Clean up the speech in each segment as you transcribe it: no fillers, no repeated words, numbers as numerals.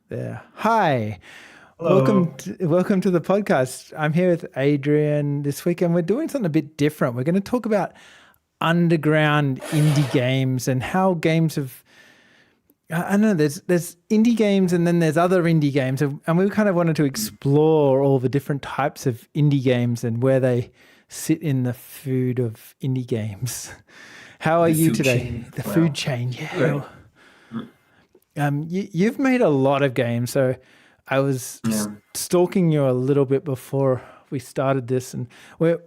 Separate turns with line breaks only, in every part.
There. Hi.
Hello.
Welcome to the podcast. I'm here with Adrian this week and we're doing something a bit different. We're going to talk about underground indie games and how games have I don't know, there's indie games and then there's other indie games and we kind of wanted to explore all the different types of indie games and where they sit in the food of indie games. How are
The
you
food
today?
chain.
The food
Well,
chain,
great.
yeah. You've made a lot of games, so I was
Yeah.
stalking you a little bit before we started this, and we're.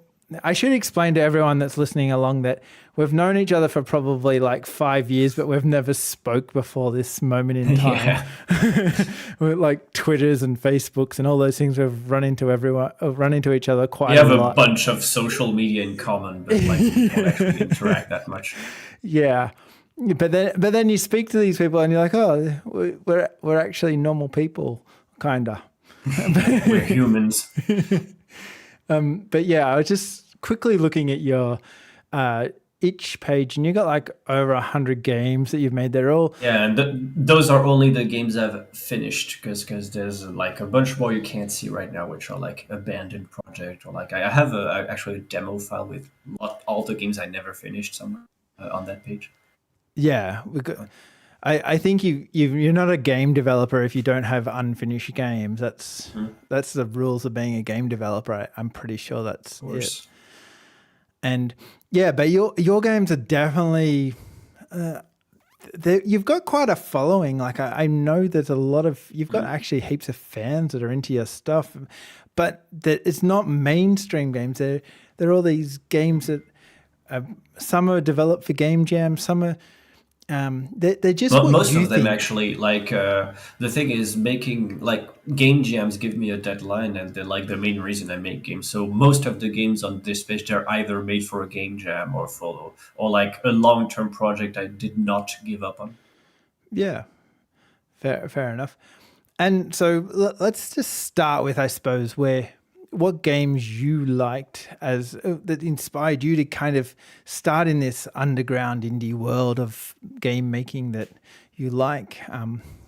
I should explain to everyone that's listening along that we've known each other for probably like 5 years, but we've never spoke before this moment in time.
Yeah.
We're like Twitters and Facebooks and all those things. We've run into everyone, run into each other
We
quite a
have a
lot.
bunch of social media in common, but like we don't actually interact that much.
Yeah. But then you speak to these people and you're like, oh, we're actually normal people, kinda.
Yeah, we're humans.
But yeah, I was just quickly looking at your uh, itch page, and you got like over 100 games that you've made. They're all
Yeah, and those are only the games I've finished because there's like a bunch more you can't see right now, which are like abandoned project or like I have actually a demo file with all the games I never finished somewhere on that page.
yeah. I think you're not a game developer if you don't have unfinished games.
Mhm.
That's the rules of being a game developer. I'm pretty sure
Of
that's it.
course.
And yeah, but your games are definitely you've got quite a following. Like I know there's a lot of you've got
Mhm.
actually heaps of fans that are into your stuff, but that it's not mainstream games. They're all these games that uh, some are developed for game jam, some are they're just what
Most
you
of them
think.
actually, like the thing is making like game jams give me a deadline, and they're like the main reason I make games. So most of the games on this page they're either made for a game jam or like a long term project I did not give up on.
Yeah, fair enough. And so let's just start with, I suppose, where what games you liked as that inspired you to kind of start in this underground indie world of game making that you like.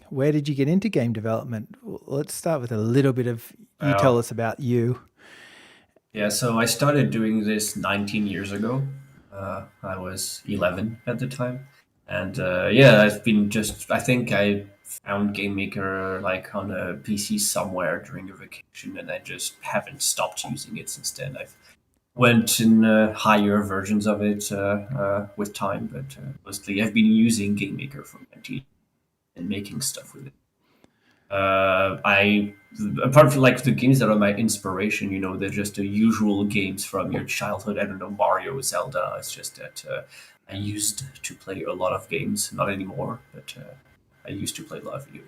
Where did you get into game development? Let's start with a little bit of you tell
Well,
us about you.
yeah, so I started doing this 19 years ago. I was 11 at the time. And yeah, I've been just, I think I found Game Maker like on a PC somewhere during a vacation, and I just haven't stopped using it since then. I've went in higher versions of it with time, but mostly I've been using Game Maker for 19 and making stuff with it. I apart from like the games that are my inspiration, they're just the usual games from your childhood. I don't know, Mario, Zelda. It's just that I used to play a lot of games, not anymore, but I used to play a lot of video.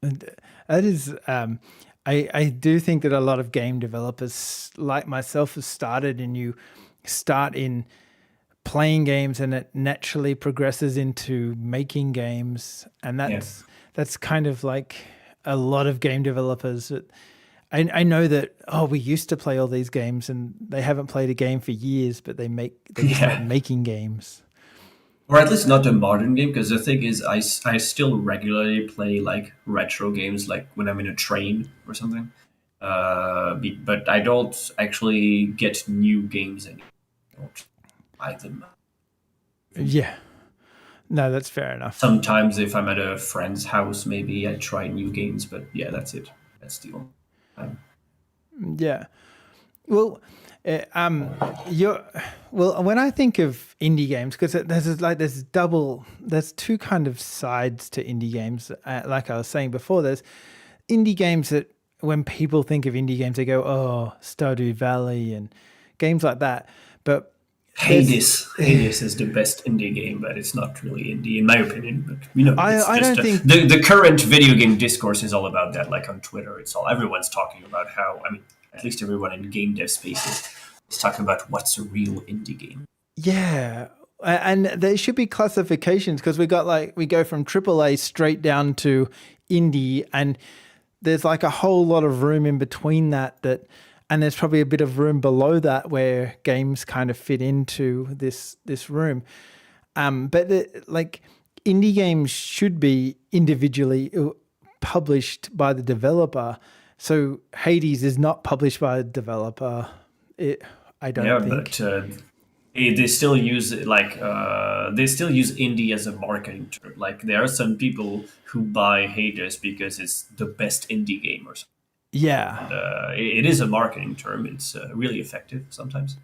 And that is, I do think that a lot of game developers like myself have started, and you start in playing games and it naturally progresses into making games, and
Yeah,
that's kind of like a lot of game developers that I know that, oh, we used to play all these games and they haven't played a game for years, but they just start
yeah,
making games.
or at least not a modern game. Because the thing is, I still regularly play like retro games, like when I'm in a train or something. But I don't actually get new games anymore. I don't buy them.
Yeah, no, that's fair enough.
Sometimes, if I'm at a friend's house, maybe I try new games, but yeah, that's it. That's the only time.
Yeah, well, you're well. When I think of indie games, because there's two kind of sides to indie games. Like I was saying before, there's indie games that when people think of indie games, they go, "Oh, Stardew Valley" and games like that. But there's,
Hades is the best indie game, but it's not really indie in my opinion. But it's
I
just
don't think,
the current video game discourse is all about that. Like on Twitter, it's all everyone's talking about how. I mean, at least everyone in game dev spaces is talking about what's a real indie game.
yeah. And there should be classifications because we go from AAA straight down to indie, and there's like a whole lot of room in between and there's probably a bit of room below that where games kind of fit into this room. But like indie games should be individually published by the developer. So Hades is not published by a developer. I don't think.
But they still use it they still use indie as a marketing term. Like there are some people who buy Hades because it's the best indie game or something.
Yeah.
And it is a marketing term. It's really effective sometimes.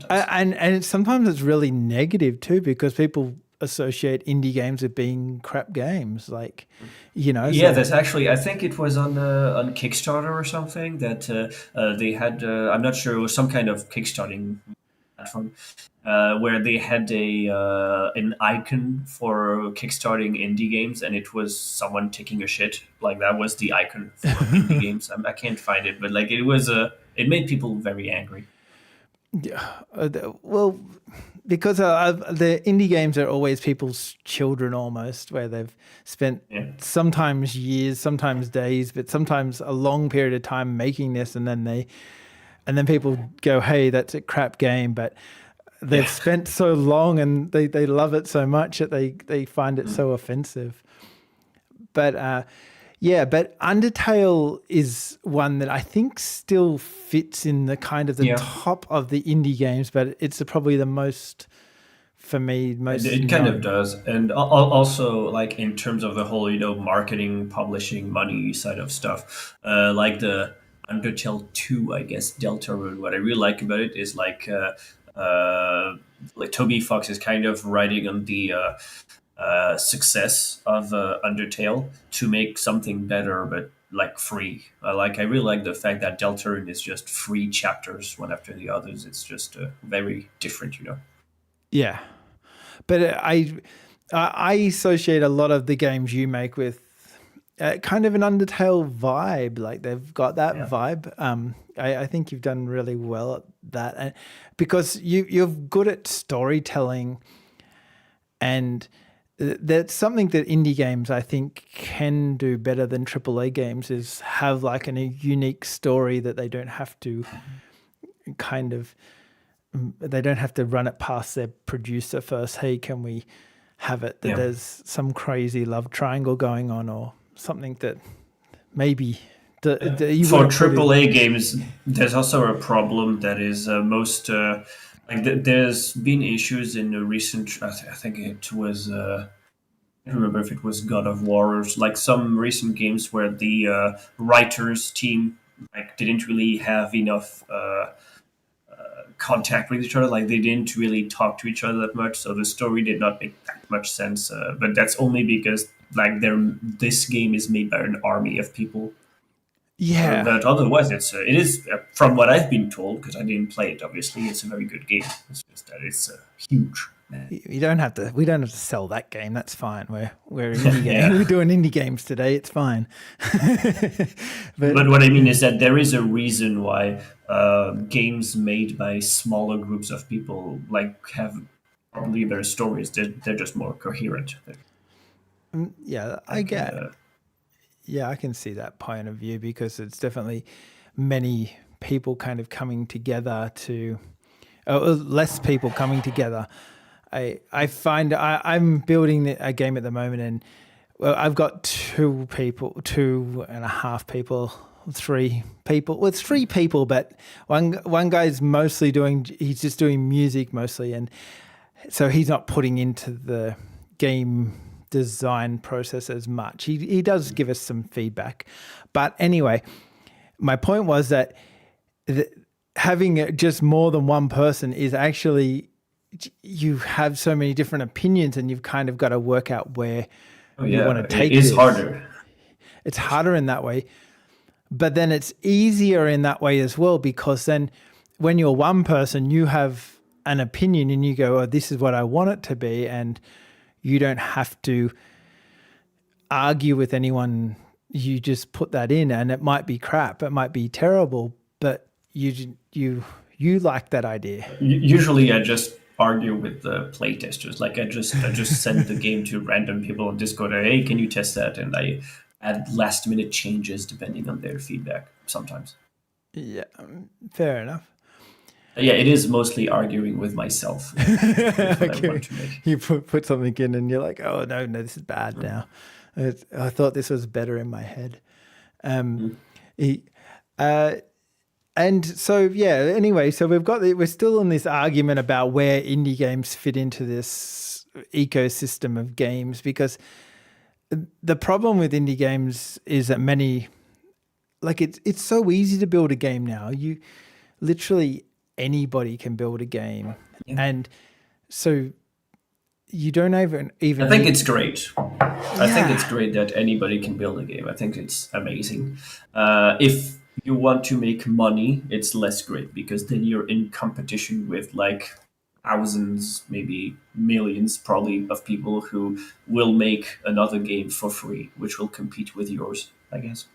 And sometimes it's really negative too, because people associate indie games with being crap games. Like,
Yeah, that's actually. I think it was on Kickstarter or something that they had. I'm not sure. It was some kind of kickstarting platform where they had an icon for kickstarting indie games, and it was someone taking a shit. Like that was the icon for indie games. I can't find it, but like it was it made people very angry.
Yeah. Well, because the indie games are always people's children almost, where they've spent sometimes years, sometimes days, but sometimes a long period of time making this, and then people go, "Hey, that's a crap game," but they've spent so long and they love it so much that they find it so offensive. But but Undertale is one that I think still fits in the kind of the top of the indie games, but it's probably the most, for me, most.
It kind of does, and also like in terms of the whole marketing, publishing, money side of stuff, like the Undertale 2, I guess Deltarune. What I really like about it is like Toby Fox is kind of riding on the success of Undertale to make something better, but like free. I really like the fact that Deltarune is just 3 chapters, one after the others. It's just very different.
Yeah, but I associate a lot of the games you make with kind of an Undertale vibe. Like they've got that vibe. I think you've done really well at that, and because you're good at storytelling, and that's something that indie games I think can do better than AAA games, is have like a unique story that they don't have to they don't have to run it past their producer first. Hey, can we have it that there's some crazy love triangle going on, or something that maybe
for AAA games, there's also a problem that is most there's been issues in the recent. I think it was. I don't remember if it was God of War or like some recent games where the writers team didn't really have enough contact with each other. Like they didn't really talk to each other that much, so the story did not make that much sense. But that's only because this game is made by an army of people.
Yeah.
But otherwise, it is from what I've been told, because I didn't play it. Obviously, it's a very good game. It's just that it's huge.
We don't have to sell that game. That's fine. We're an indie game. We're doing indie games today. It's fine.
but what I mean is that there is a reason why games made by smaller groups of people have probably better stories. They're just more coherent.
Yeah, I get. Yeah, I can see that point of view, because it's definitely many people kind of coming together to, less people coming together. I find I'm building a game at the moment, and I've got 2.5 people, 3 people. Well, it's 3 people, but one guy's he's just doing music mostly, and so he's not putting into the game design process as much. He does give us some feedback, but anyway, my point was that having just more than one person is actually, you have so many different opinions, and you've kind of got to work out where you want to take it.
It is harder.
It's harder in that way, but then it's easier in that way as well, because then when you're one person, you have an opinion and you go, "Oh, this is what I want it to be," and you don't have to argue with anyone. You just put that in, and it might be crap, it might be terrible, but you like that idea.
Usually, I just argue with the playtesters. Like I just send the game to random people on Discord. Hey, can you test that? And I add last minute changes depending on their feedback. Sometimes.
Yeah, fair enough.
Yeah, it is mostly arguing with myself. That's what I want to make.
You put something in and you're like, "Oh no, this is bad now." I thought this was better in my head. Um,
Mm.
he, uh, and so yeah. Anyway, so we're still in this argument about where indie games fit into this ecosystem of games, because the problem with indie games is that many, like, it's so easy to build a game now. You literally anybody can build a game,
Yeah.
and so you don't
I
even
think
need.
it's great. I think it's
Yeah,
great that anybody can build a game. I think it's amazing. If you want to make money, it's less great because then you're in competition with like thousands, maybe millions, probably of people who will make another game for free, which will compete with yours, I guess.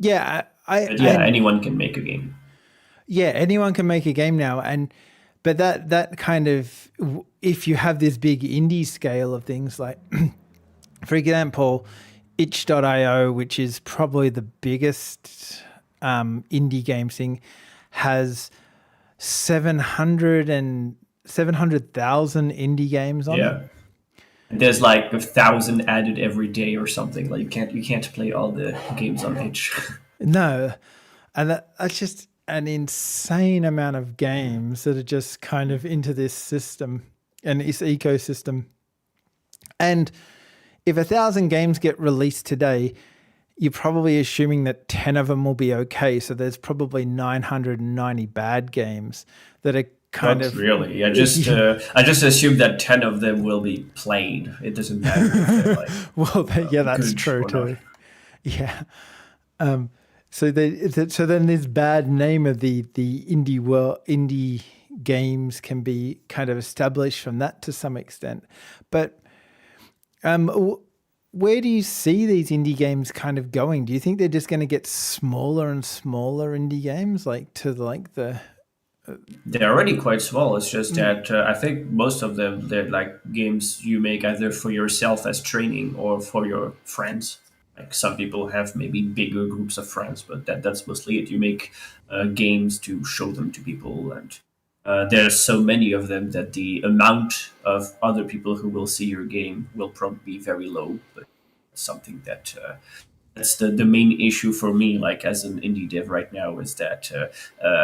yeah.
But yeah,
And
anyone can make a game.
yeah, anyone can make a game now, and but that kind of, if you have this big indie scale of things, like for example, itch.io, which is probably the biggest indie game thing, has 700,000 indie games on it.
Yeah. And there's like 1,000 added every day or something. Like you can't play all the games on itch.
No, and that's just an insane amount of games that are just kind of into this system and this ecosystem. And if 1,000 games get released today, you're probably assuming that 10 of them will be okay. So there's probably 990 bad games that are kind
Not
of.
really. I just assume that 10 of them will be played. It doesn't matter if they're like
Well, yeah, that's
good
true
or not.
too. Yeah. So so then this bad name of the indie games can be kind of established from that to some extent. But where do you see these indie games kind of going? Do you think they're just going to get smaller and smaller indie games, like to like the.
They're already quite small. It's just that I think most of them they're like games you make either for yourself as training or for your friends. Like some people have maybe bigger groups of friends, but that's mostly it. You make games to show them to people, and there's so many of them that the amount of other people who will see your game will probably be very low. But it's something that that's the main issue for me, like as an indie dev right now, is that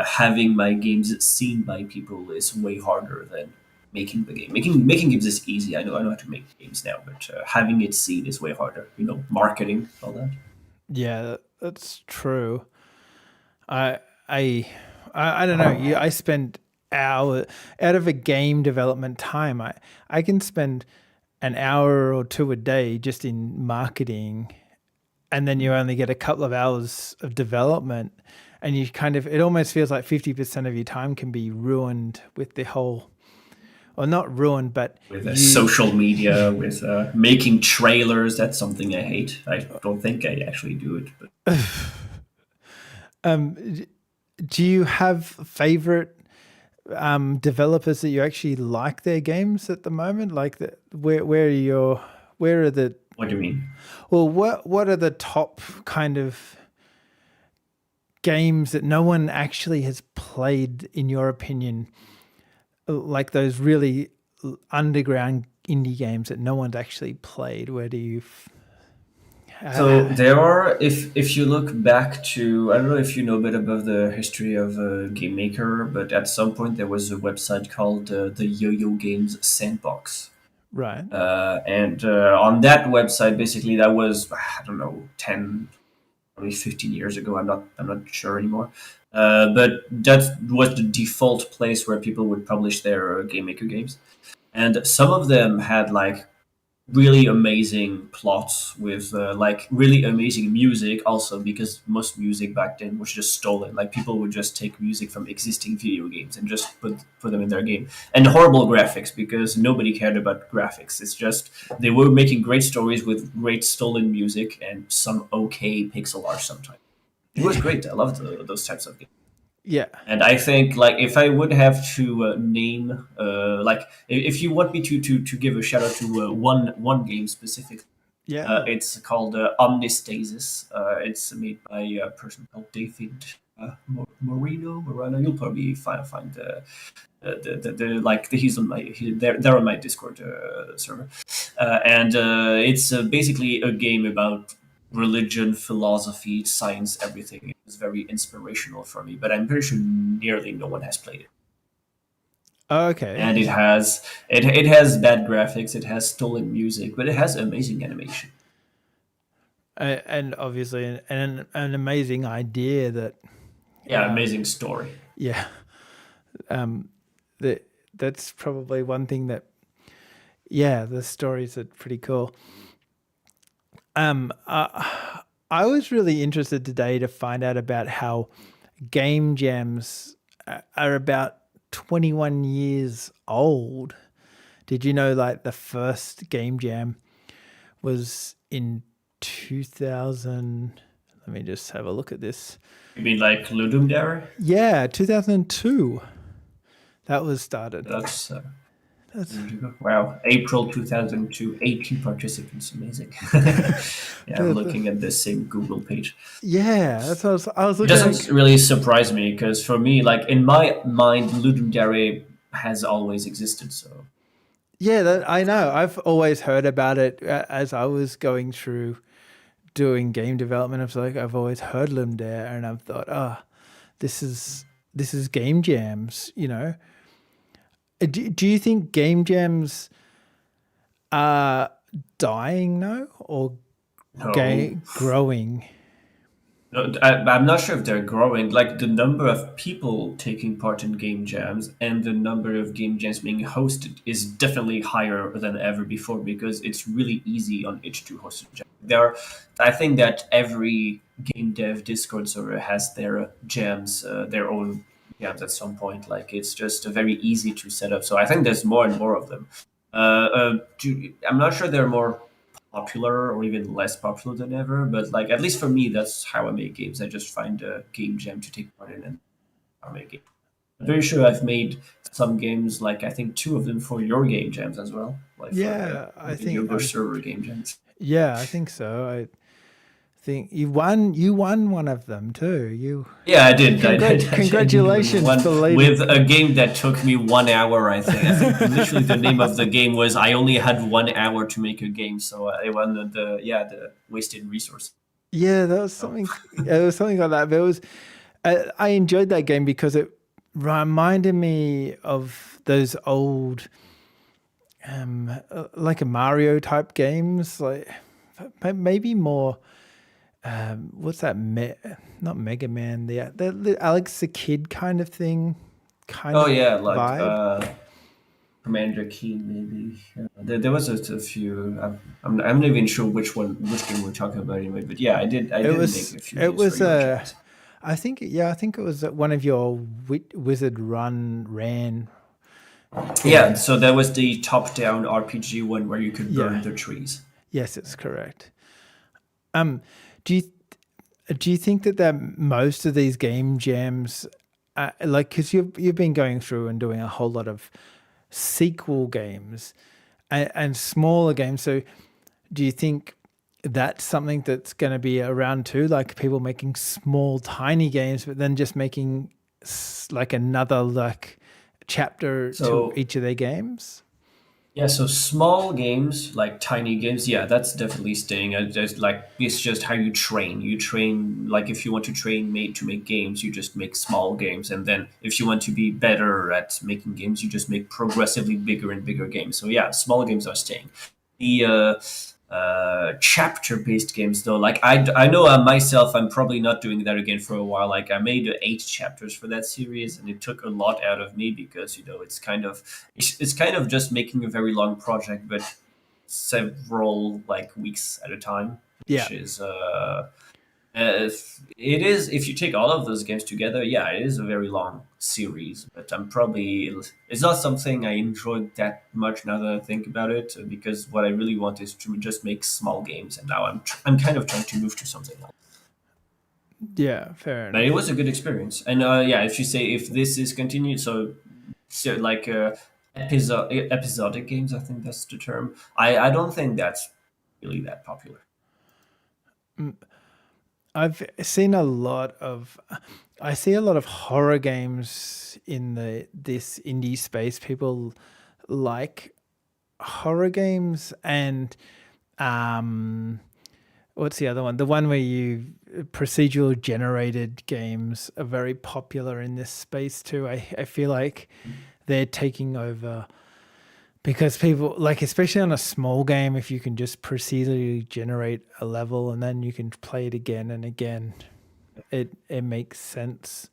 having my games seen by people is way harder than making the game. Making games is easy. I know how to make games now, but having it seen is way harder. Marketing, all that.
Yeah, that's true. I I I don't know. I spend hour out of a game development time. I can spend an hour or two a day just in marketing, and then you only get a couple of hours of development, and you kind of, it almost feels like 50% of your time can be ruined with the whole, or not ruined, but
With
you.
social media, with making trailers, that's something I hate. I don't think I actually do it, but
Do you have favorite developers that you actually like their games at the moment? Like where are the,
what do you mean?
well, what are the top kind of games that no one actually has played, in your opinion? Like those really underground indie games that no one's actually played. Where do you?
So
Uh,
there are, if you look back to, I don't know if you know a bit about the history of Game Maker, but at some point there was a website called the Yo-Yo Games Sandbox,
right.
and on that website, basically that was, I don't know, 10, probably 15 years ago. I'm not sure anymore. But that was the default place where people would publish their Game Maker games, and some of them had like really amazing plots with like really amazing music also, because most music back then was just stolen. Like people would just take music from existing video games and just put them in their game, and horrible graphics because nobody cared about graphics. It's just they were making great stories with great stolen music and some okay pixel art sometimes. It was great. I loved those types of games.
Yeah.
And I think, like, if I would have to name, like, if you want me to give a shout out to one game specific,
Yeah.
it's called Omnistasis. It's made by a person called David. Moreno. You'll probably find he's on they're on my Discord server, and it's basically a game about religion, philosophy, science, everything. It was very inspirational for me, but I'm pretty sure nearly no one has played it. And
Okay.
it has bad graphics, it has stolen music, but it has amazing animation.
And obviously an amazing idea that
Yeah, amazing story.
yeah, that that's probably one thing that yeah, the stories are pretty cool. Um, I was really interested today to find out about how game jams are about 21 years old. Did you know like the first game jam was in 2000? Let me just have a look at this.
You mean like Ludum Dare?
Yeah, 2002. That was started.
That's
That's
wow. April 2002, 18 participants. Amazing. Yeah, I'm looking at the same Google page.
yeah, that's what I was
It
looking
doesn't
at.
really surprise me because for me, like in my mind, Ludum Dare has always existed. So
Yeah, I know. I've always heard about it as I was going through doing game development. I was like, I've always heard them there, and I've thought, this is this is game jams. You know, do you think game jams are dying now or
no,
growing?
no, I'm not sure if they're growing. Like the number of people taking part in game jams and the number of game jams being hosted is definitely higher than ever before because it's really easy on itch to host a jam. I think that every game dev Discord server has their jams, their own jams at some point. Like it's just very easy to set up. So I think there's more and more of them. I'm not sure they're more popular or even less popular than ever. But like at least for me, that's how I make games. I just find a game jam to take part in and I make it. I'm very sure I've made some games, like I think two of them for your game jams as well, like for
Yeah, I
the
think
Yoga server game jams.
yeah, I think so. I think you won. You won one of them too. You
Yeah, I did. I did win
congratulations
one
for leading.
with a game that took me 1 hour. I think literally the name of the game was I only had 1 hour to make a game, so I won the wasted resource.
Yeah, that was
So,
something. It was something like that. But it was. I enjoyed that game because it reminded me of those old, like a Mario type games, like maybe more. What's that? Not Mega Man. The Alex the Kid kind of thing, kind
oh
of
yeah, like
vibe.
Commander Keen maybe. There was a few. I'm not even sure which game we're talking about anyway. But yeah, I
It
did make
was.
a few
It
games for
was
your
a.
jams.
I think. Yeah, I think it was one of your Wizard ran
Yeah,
games.
so that was the top-down RPG one where you could burn
Yeah.
the trees.
Yes, it's correct. Um, do you do you think that most of these game jams, like, because you've been going through and doing a whole lot of sequel games and smaller games, so do you think that's something that's going to be around too? Like people making small, tiny games, but then just making like another like chapter to
So
each of their games.
yeah, so small games, like tiny games, yeah, that's definitely staying. Just like it's just how you train. You train like if you want to train made to make games, you just make small games, and then if you want to be better at making games, you just make progressively bigger and bigger games. So yeah, small games are staying. The chapter-based games, though, like I know myself, I'm probably not doing that again for a while. Like I made 8 chapters for that series, and it took a lot out of me because it's kind of just making a very long project, but several like weeks at a time,
Yeah,
which is it is if you take all of those games together, yeah, it is a very long series. But it's not something I enjoyed that much now that I think about it, because what I really want is to just make small games, and now I'm kind of trying to move to something else.
yeah, fair
But it
enough.
was a good experience, and yeah, if you say if this is continued, so like episodic games, I think that's the term. I don't think that's really that popular.
I've seen a lot of. I see a lot of horror games in the this indie space. People like horror games and um what's the other one? The one where you procedural generated games are very popular in this space too. I feel like they're taking over because people like, especially on a small game, if you can just procedurally generate a level and then you can play it again and again, it makes sense.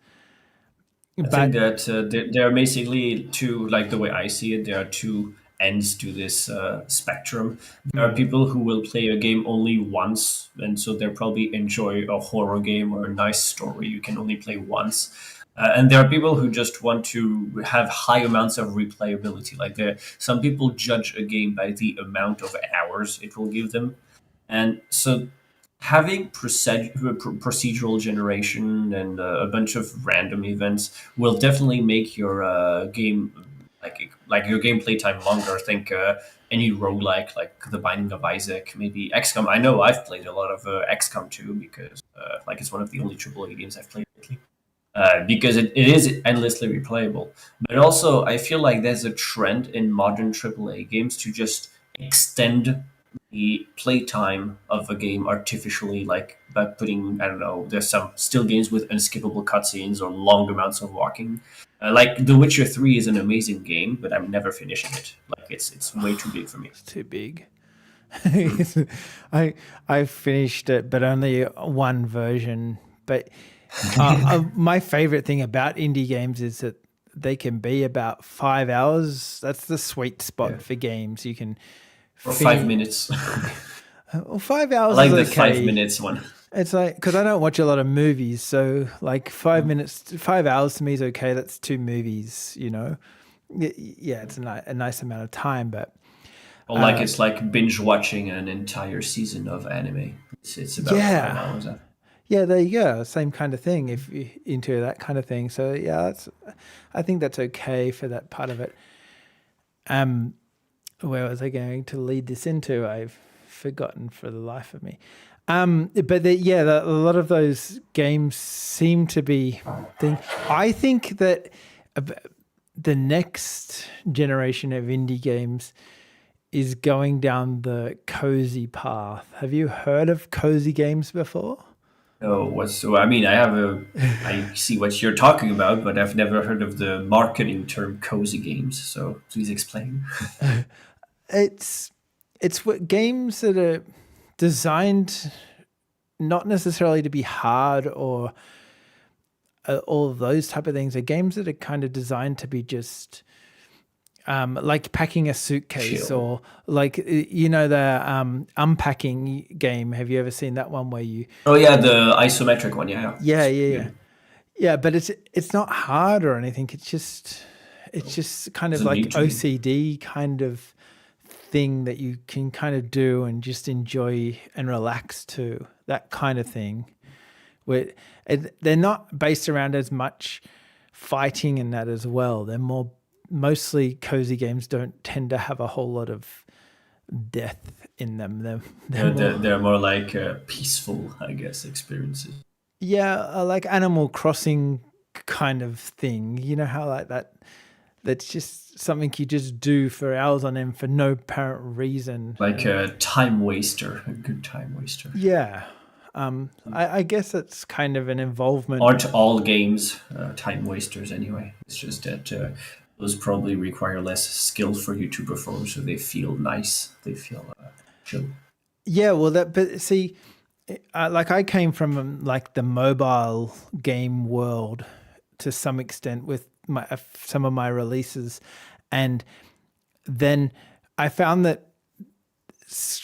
I think
But
that there are basically two, like the way I see it, there are two ends to this spectrum. There are
mm,
people who will play a game only once, and so they'll probably enjoy a horror game or a nice story you can only play once. And there are people who just want to have high amounts of replayability. Like some people judge a game by the amount of hours it will give them, and so having procedural generation and a bunch of random events will definitely make your game like your gameplay time longer. I think any roguelike like The Binding of Isaac, maybe XCOM. I know I've played a lot of XCOM too because like it's one of the only AAA games I've played lately. Because it is endlessly replayable. But also, I feel like there's a trend in modern AAA games to just extend the playtime of a game artificially, like by putting, I don't know, there's some still games with unskippable cutscenes or long amounts of walking. Like The Witcher 3 is an amazing game, but I'm never finishing it. Like it's way too big for me.
it's too big. I I finished it, but only one version. But my favorite thing about indie games is that they can be about 5 hours. That's the sweet
Yeah.
spot for games. You can
Or five
finish.
minutes.
Well, five
I
hours is
like the five
okay.
minutes one.
It's like because I don't watch a lot of movies, so like 5 minutes, 5 hours to me is okay. That's two movies, you know. Yeah, it's a nice amount of time, but
Or like
uh,
it's like binge watching an entire season of anime. It's about five
yeah,
hours.
yeah, there you go. Same kind of thing if you're into that kind of thing. So yeah, I think that's okay for that part of it. Um, where was I going to lead this into? I've forgotten for the life of me. But a lot of those games seem to be thing. I think that the next generation of indie games is going down the cozy path. Have you heard of cozy games before?
Oh, what's so? I mean, I see what you're talking about, but I've never heard of the marketing term cozy games. So please explain.
It's it's what games that are designed not necessarily to be hard or all of those type of things. Are games that are kind of designed to be just like packing a suitcase
Chill.
or like the unpacking game. Have you ever seen that one where you?
Oh yeah, the isometric one. Yeah, yeah.
Yeah,
It's
yeah, yeah,
good.
yeah. But it's not hard or anything. It's just kind of
Doesn't
like
need to be.
OCD kind of thing that you can kind of do and just enjoy and relax to, that kind of thing. Where they're not based around as much fighting in that as well. They're more mostly cozy games don't tend to have a whole lot of death in them. They're more
They're more like peaceful, I guess, experiences.
yeah, like Animal Crossing kind of thing. You know how like that that's just something you just do for hours on end for no apparent reason.
Like a time waster, a good time waster.
Yeah. I guess it's kind of an involvement.
Aren't all games time wasters anyway? It's just that those probably require less skill for you to perform, so they feel nice. They feel chill.
Yeah, well, but see, like I came from like the mobile game world to some extent with some of my releases, and then I found that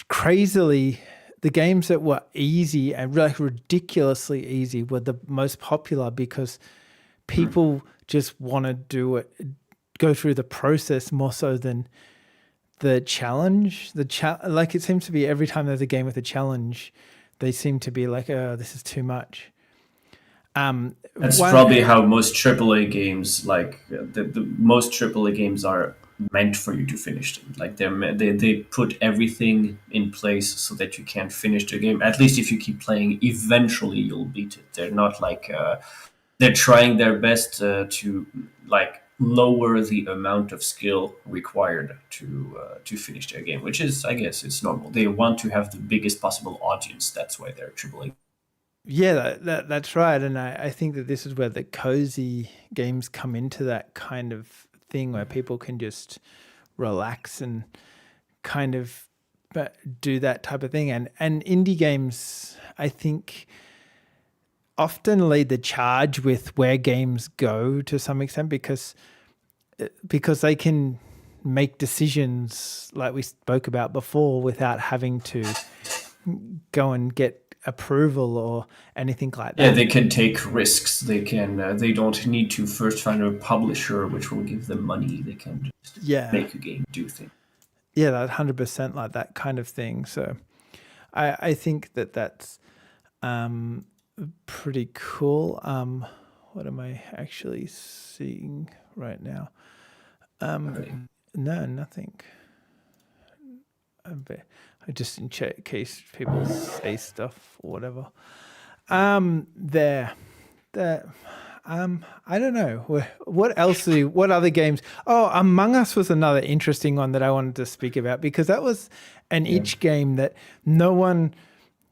crazily the games that were easy and like ridiculously easy were the most popular because people just want to do it, go through the process more so than the challenge. Like it seems to be every time there's a game with a challenge, they seem to be like, oh, this is too much.
That's
One,
probably how most AAA games, like the most AAA games, are meant for you to finish them. Like they put everything in place so that you can finish the game. At least if you keep playing, eventually you'll beat it. They're not like they're trying their best to like lower the amount of skill required to finish their game, which is, I guess, it's normal. They want to have the biggest possible audience. That's why they're AAA.
Yeah, that's right. And I think that this is where the cozy games come into that kind of thing where people can just relax and kind of do that type of thing. And indie games, I think, often lead the charge with where games go to some extent because they can make decisions like we spoke about before without having to go and get approval or anything like that.
Yeah, they can take risks. They can. They don't need to first find a publisher which will give them money. They can just make a game, do things.
Yeah, that 100% like that kind of thing. So, I think that's pretty cool. What am I actually seeing right now? No, nothing. I just in case people say stuff or whatever. I don't know. What else? What other games? Oh, Among Us was another interesting one that I wanted to speak about because that was an itch game that no one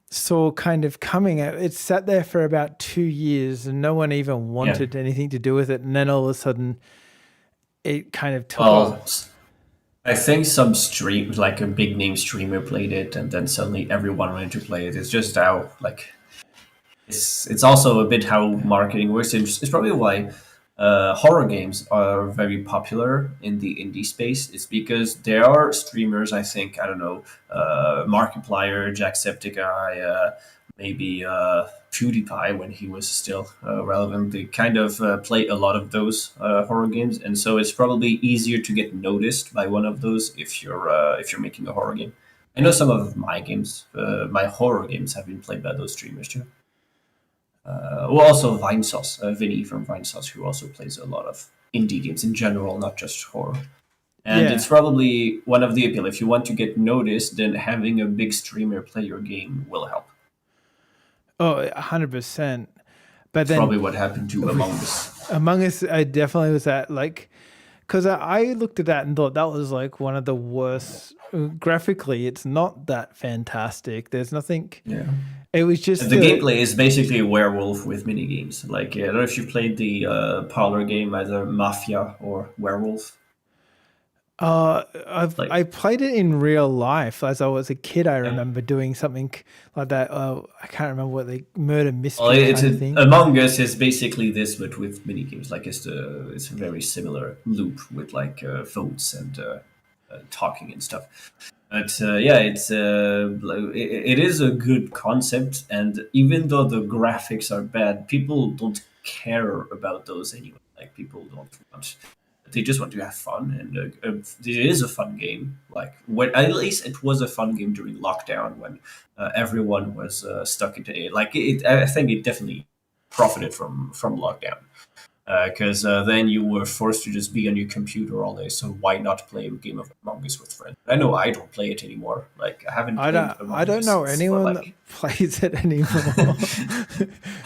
saw kind of coming. It sat there for about 2 years and no one even wanted anything to do with it. And then all of a sudden it kind of took off.
I think some stream, like a big name streamer played it and then suddenly everyone wanted to play it. It's just how, like, it's also a bit how marketing works. It's probably why horror games are very popular in the indie space. It's because there are streamers, I think, I don't know, Markiplier, Jacksepticeye, maybe PewDiePie when he was still relevant. They kind of play a lot of those horror games, and so it's probably easier to get noticed by one of those if you're making a horror game. I know some of my games, my horror games, have been played by those streamers too. Well, also Vinesauce, Vinny from Vinesauce, who also plays a lot of indie games in general, not just horror. And it's probably one of the appeal. If you want to get noticed, then having a big streamer play your game will help.
Oh, 100%. But then
probably what happened to Among Us.
Among Us, I definitely was at because I looked at that and thought that was like one of the worst. Graphically, it's not that fantastic. There's nothing.
Yeah.
It was just
the gameplay is basically a werewolf with mini games. Like I don't know if you played the parlor game, either Mafia or Werewolf.
I played it in real life as I was a kid. I remember doing something like that. I can't remember what the murder mystery kind of thing.
Among Us is basically this, but with mini games. Like it's a very similar loop with like votes and talking and stuff. But it is a good concept, and even though the graphics are bad, people don't care about those anyway. Like people don't want. They just want to have fun, and it is a fun game. Like at least it was a fun game during lockdown when everyone was stuck into it. Like I think it definitely profited from lockdown because then you were forced to just be on your computer all day. So why not play a game of Among Us with friends? I know I don't play it anymore. Like I haven't.
I don't know anyone that plays it anymore.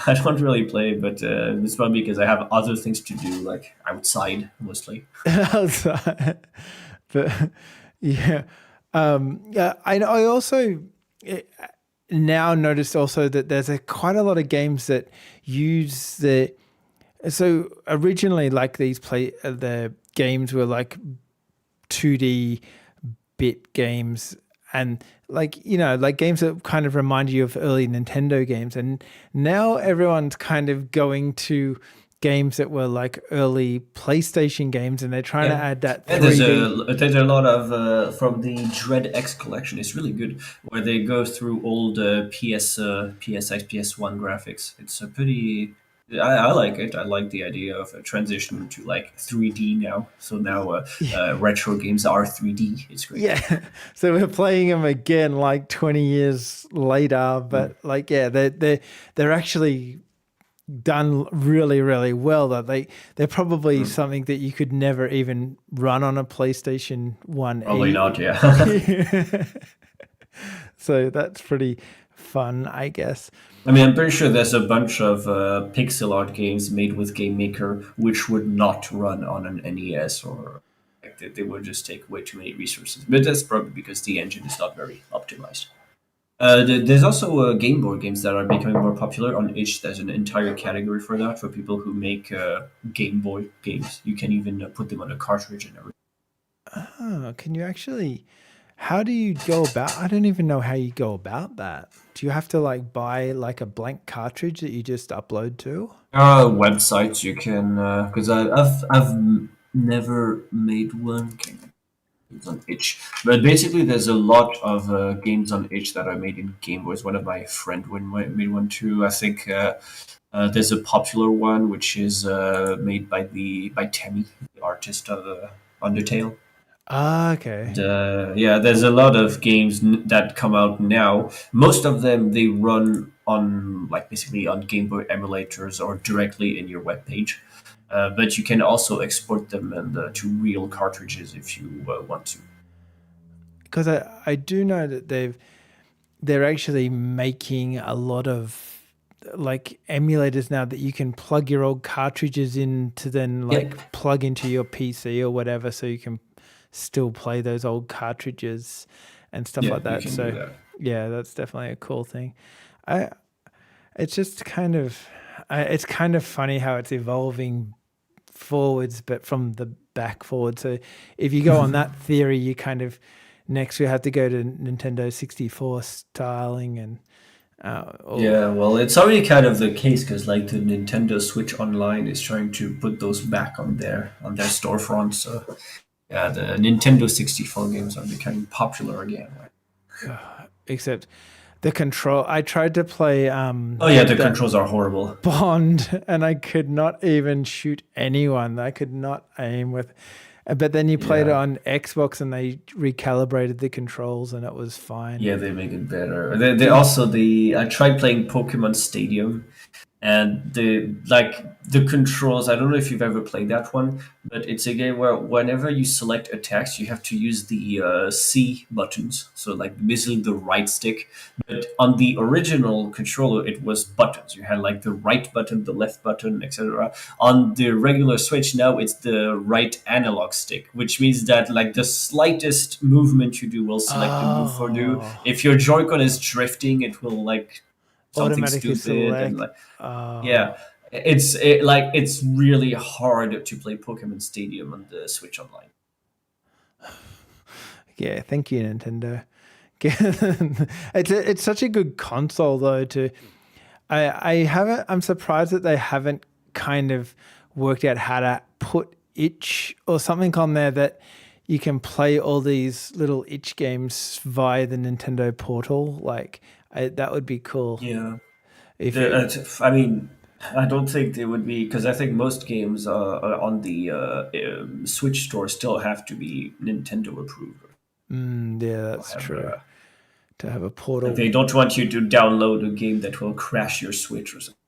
I don't really play, but it's probably because I have other things to do, like outside mostly.
Outside, but I also now noticed also that there's quite a lot of games that use the. So originally, like the games were like 2D bit games. And like games that kind of remind you of early Nintendo games. And now everyone's kind of going to games that were like early PlayStation games, and they're trying to add that 3D.
There's a lot of from the Dread X collection. It's really good, where they go through old PSX, PS1 graphics. It's a pretty... I like it. I like the idea of a transition to like 3D now. So now retro games are 3D. It's great.
Yeah. So we're playing them again like 20 years later, but they're actually done really, really well. That they're probably something that you could never even run on a PlayStation 1.
Probably not. Yeah.
So that's pretty fun, I guess.
I mean, I'm pretty sure there's a bunch of pixel art games made with Game Maker which would not run on an NES, or like they would just take way too many resources. But that's probably because the engine is not very optimized. There's also Game Boy games that are becoming more popular on itch. There's an entire category for that for people who make Game Boy games. You can even put them on a cartridge and everything.
Oh, can you actually? How do you go about? I don't even know how you go about that. Do you have to like buy like a blank cartridge that you just upload to?
Websites you can, because I've never made one. Games on itch, but basically there's a lot of games on itch that are made in Game Boys. One of my friend made one too. I think there's a popular one which is made by Temmie, the artist of Undertale.
Ah, okay.
Yeah, there's a lot of games that come out now. Most of them they run on like basically on Game Boy emulators or directly in your web page. But you can also export them to real cartridges if you want to.
Because I do know that they're actually making a lot of like emulators now that you can plug your old cartridges in to then
Yeah,
like plug into your PC or whatever, so you can still play those old cartridges and stuff
yeah,
like
you
that.
can do
So
that.
yeah, that's definitely a cool thing. I it's just kind of it's kind of funny how it's evolving forwards, but from the back forward. So if you go on that theory, you kind of next we have to go to Nintendo 64 styling and oh
Yeah, well, it's already kind of the case because like the Nintendo Switch Online is trying to put those back on their storefront. So yeah, the Nintendo 64 games are becoming popular again. Right?
except the control. I tried to play
Oh yeah, the
that
controls are horrible.
Bond and I could not even shoot anyone. I could not aim with. But then you played it
Yeah.
on Xbox and they recalibrated the controls and it was fine.
Yeah, they make it better. They also the I tried playing Pokemon Stadium, and the controls. I don't know if you've ever played that one, but it's a game where whenever you select attacks, you have to use the C buttons. So like basically the right stick. But on the original controller, it was buttons. You had like the right button, the left button, etc. On the regular Switch now, it's the right analog stick, which means that like the slightest movement you do will select the move for you.
Oh,
If your Joy-Con is drifting, it will like something
automatically
stupid and
select.
like
Oh,
yeah, like it's really hard to play Pokemon Stadium on the Switch Online.
yeah. Thank you, Nintendo. It's such a good console though. I haven't. I'm surprised that they haven't kind of worked out how to put itch or something on there that you can play all these little itch games via the Nintendo portal. Like that would be cool
Yeah,
if it.
I mean, I don't think they would be because I think most games on the Switch store still have to be Nintendo approved.
Yeah,
Or
that's
have
true. To have a
like
portal.
they don't want you to download a game that will crash your Switch or something.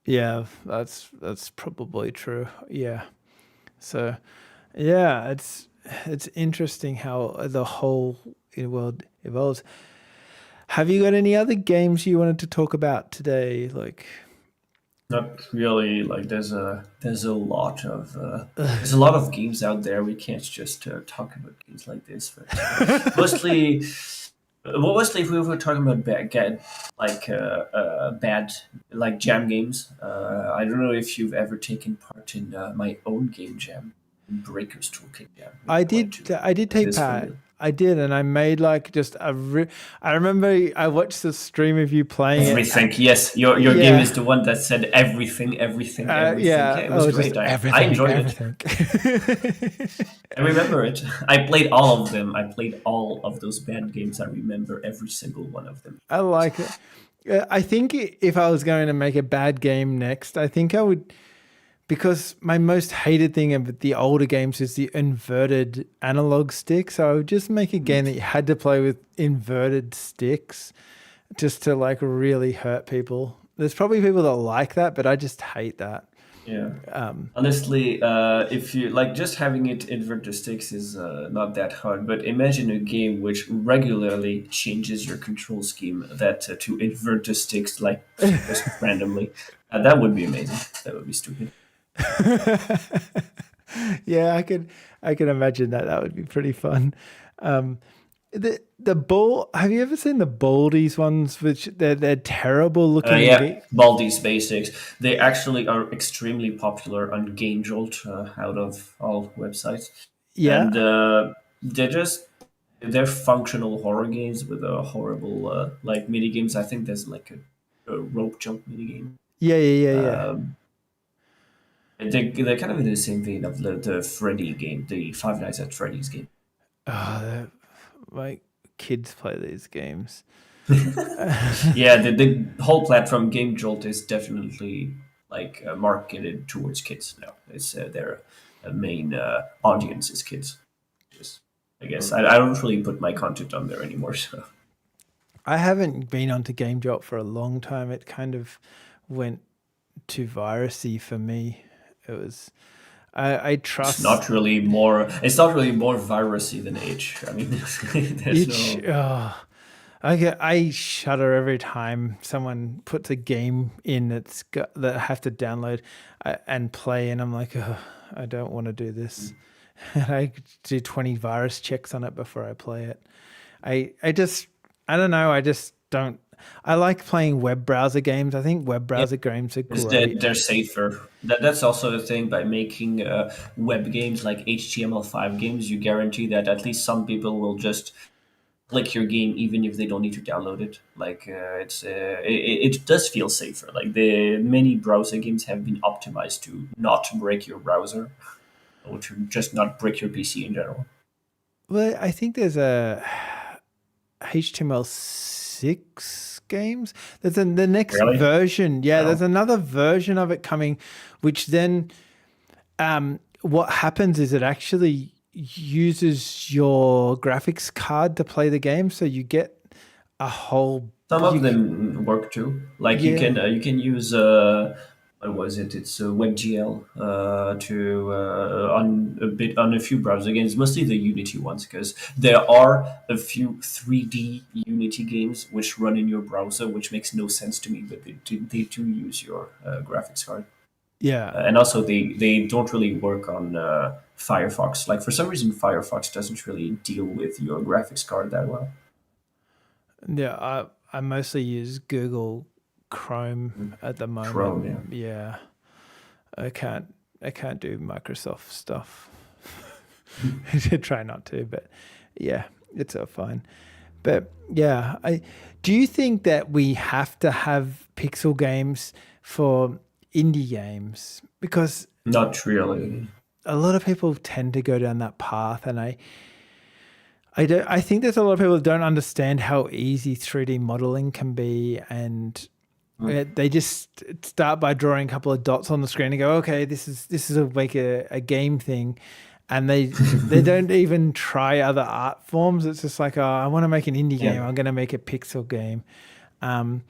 Yeah, that's probably true. Yeah. So, yeah, it's interesting how the whole world evolves. Have you got any other games you wanted to talk about today? Like,
Not really. Like there's a lot of games out there. We can't just talk about games like this, but mostly, well, mostly if we were talking about bad like jam games. I don't know if you've ever taken part in my own game jam, Breakers Toolkit Jam, which I went to.
I did
Is
take
this
part.
familiar?
I did, and I made like just I remember I watched the stream of you playing it.
Everything. Yes, your game
Yeah.
is the one that said everything, everything, everything. Yeah,
Yeah.
it was
Oh, just
great. I
everything,
enjoyed it.
everything.
I remember it. I played all of them. I played all of those band games. I remember every single one of them.
I like it. I think if I was going to make a bad game next, I think I would, because my most hated thing of the older games is the inverted analog stick. So I would just make a game that you had to play with inverted sticks just to like really hurt people. There's probably people that like that, but I just hate that.
Yeah. Honestly, if you like, just having it invert the sticks is not that hard. But imagine a game which regularly changes your control scheme that to invert the sticks like just randomly. That would be amazing. That would be stupid.
Yeah, I can imagine that. That would be pretty fun. Um, the ball. Have you ever seen the Baldies ones? Which they're terrible looking in
Yeah,
game.
Baldi's Basics. They actually are extremely popular on Game Jolt out of all websites, and
Yeah,
they're functional horror games with a horrible like mini games. I think there's like a rope jump mini game.
yeah, yeah, yeah, yeah.
Um, and they're kind of in the same vein of the Freddy game, the Five Nights at Freddy's game.
Oh, my kids play these games.
Yeah, the whole platform Game Jolt is definitely like marketed towards kids now. It's their main audience is kids. Just, I guess I don't really put my content on there anymore. So
I haven't been onto Game Drop for a long time. It kind of went too virusy for me. It was. I
it's
trust
not really more. It's not really more virusy than Age. I mean, there's
each.
no.
I shudder every time someone puts a game in that I have to download and play, and I'm like, oh, I don't want to do this. And I do 20 virus checks on it before I play it. I just I don't know. I just don't. I like playing web browser games. I think web browser games are
Because
great.
they're safer. That's also the thing by making web games like HTML5 games. You guarantee that at least some people will just click your game even if they don't need to download it. Like it does feel safer. Like the many browser games have been optimized to not break your browser or to just not break your PC in general.
Well, I think there's a HTML6 games. The next
Really?
version. Yeah, there's
No.
another version of it coming, which then what happens is it actually uses your graphics card to play the game, so you get a whole
Some of
you
them work too. Like
yeah.
you can use what was it? It's WebGL to on a bit on a few browser games, mostly the Unity ones, because there are a few 3D Unity games which run in your browser, which makes no sense to me, but they do use your graphics card,
Yeah.
and also they don't really work on Firefox. Like for some reason, Firefox doesn't really deal with your graphics card that well.
Yeah, I mostly use Google Chrome at the
Chrome, yeah.
moment. Yeah, I can't I can't do Microsoft stuff. I try not to, but yeah, it's all fine. But yeah, I do you think that we have to have pixel games for indie games? Because
Not really.
a lot of people tend to go down that path, and I don't. I think there's a lot of people that don't understand how easy 3D modeling can be, and they just start by drawing a couple of dots on the screen and go, "Okay, this is like a game thing," and they don't even try other art forms. It's just like, oh, I want to make an indie game.
Yeah.
I'm going to make a pixel game. Um,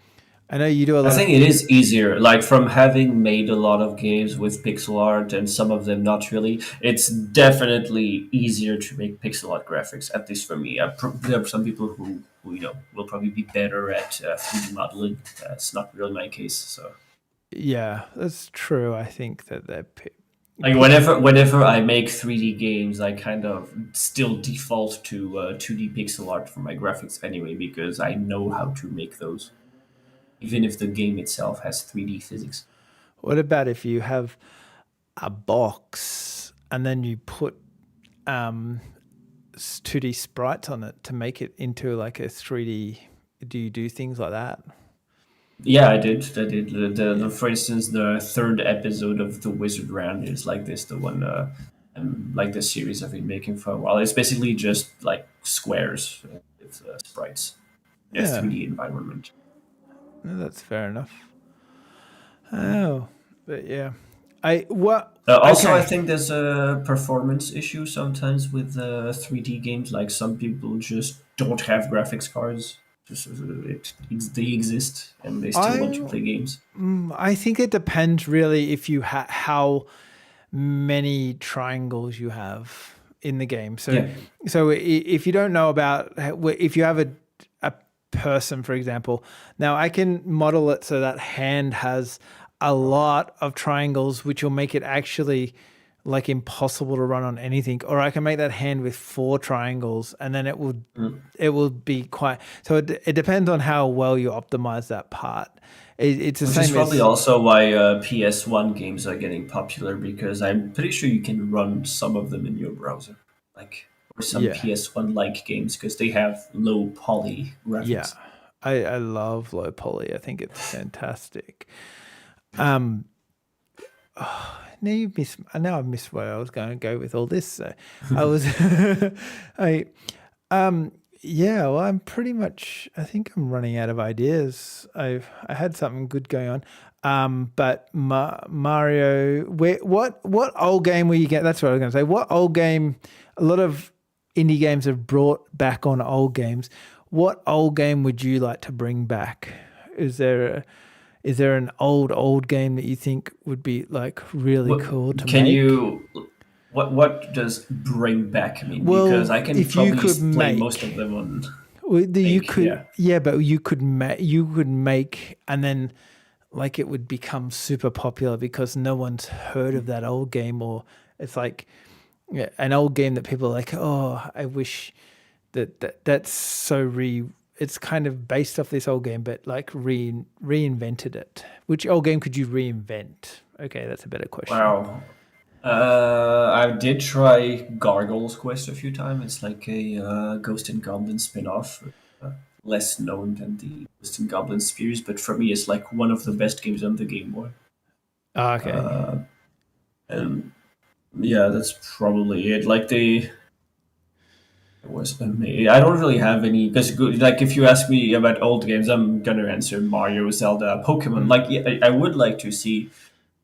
I know you do a
I
lot of.
think it is easier. Like from having made a lot of games with pixel art and some of them not really, it's definitely easier to make pixel art graphics. At least for me, there are some people who will probably be better at 3D modeling. That's not really my case. So
Yeah, that's true. I think that they're.
like whenever I make 3D games, I kind of still default to 2D pixel art for my graphics anyway because I know how to make those, even if the game itself has 3D physics.
What about if you have a box and then you put 2D sprites on it to make it into like a 3D? Do you do things like that?
Yeah, I did. I did.
Yeah.
For instance, the third episode of the Wizard Round is like this. The one, like the series I've been making for a while. It's basically just like squares with sprites, a
Yeah,
3D environment.
no, that's fair enough. Oh, but yeah. I what?
Also, I
Okay.
think there's a performance issue sometimes with 3D games. Like some people just don't have graphics cards. they exist and they still want to
I
play games.
I think it depends really if you how many triangles you have in the game.
Yeah.
So if you don't know about if you have a person, for example, now I can model it so that hand has a lot of triangles, which will make it actually like impossible to run on anything. Or I can make that hand with 4 triangles, and then it will be quite. So it depends on how well you optimize that part. It's the
Which is
same
probably
as
also why PS1 games are getting popular because I'm pretty sure you can run some of them in your browser, like or some
yeah.
PS1 like games because they have low poly
Yeah,
graphics.
I love low poly. I think it's fantastic. Um, now you miss. Now I miss where I was going to go with all this. So I was, I, um, yeah. Well, I'm pretty much. I think I'm running out of ideas. I had something good going on. But Mario, what old game will you get? That's what I was going to say. What old game? A lot of indie games have brought back on old games. What old game would you like to bring back? Is there an old game that you think would be like really
What
cool to
can
make?
you? What does bring back mean? Because
Well,
I can
if you
probably
could
play most
make,
of them on
you
make.
could,
Yeah.
yeah, but you could make, and then like it would become super popular because no one's heard of that old game, or it's like yeah, an old game that people are like, oh, I wish that's so it's kind of based off this old game, but like reinvented it. Which old game could you reinvent? Okay, that's a better question.
Wow. I did try Gargoyle's Quest a few times. It's like a Ghost and Goblin spin-off, less known than the Ghost and Goblin series, but for me, it's like one of the best games on the Game Boy.
Oh, okay.
And yeah, that's probably it. Like it was amazing. I don't really have any because like if you ask me about old games, I'm gonna answer Mario, Zelda, Pokemon.
Mm.
Like yeah, I would like to see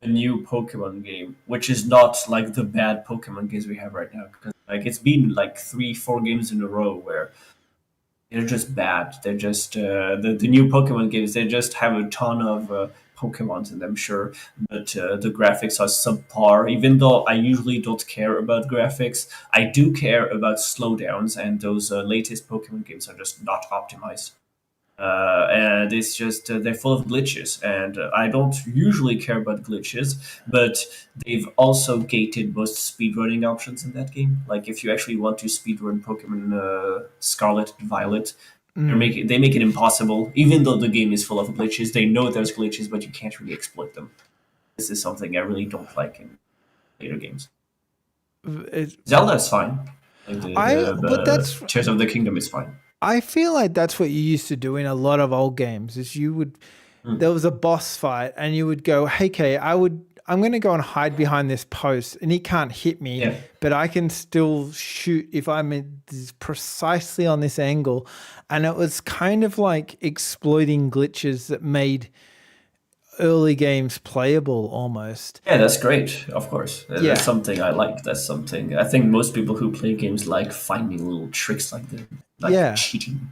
a new Pokemon game, which is not like the bad Pokemon games we have right now. Because like it's been like 3, 4 games in a row where they're just bad. They're just the new Pokemon games. They just have a ton of Pokemons in them, sure, but the graphics are subpar. Even though I usually don't care about graphics, I do care about slowdowns, and those latest Pokemon games are just not optimized. And it's just they're full of glitches, and I don't usually care about glitches, but they've also gated most speedrunning options in that game. Like if you actually want to speedrun Pokemon Scarlet and Violet,
Mm.
they make it impossible. Even though the game is full of glitches, they know there's glitches, but you can't really exploit them. This is something I really don't like in later games.
It,
Zelda is fine. Like
but
the Tears of the Kingdom is fine.
I feel like that's what you used to do in a lot of old games. Is you would
Mm.
there was a boss fight, and you would go, "Hey, Kay, I'm going to go and hide behind this post, and he can't hit me,
Yeah.
but I can still shoot if I'm precisely on this angle." And it was kind of like exploiting glitches that made early games playable almost.
Yeah, that's great. Of course, that's
Yeah,
something I like. That's something I think most people who play games like finding little tricks like that, like
yeah.
cheating.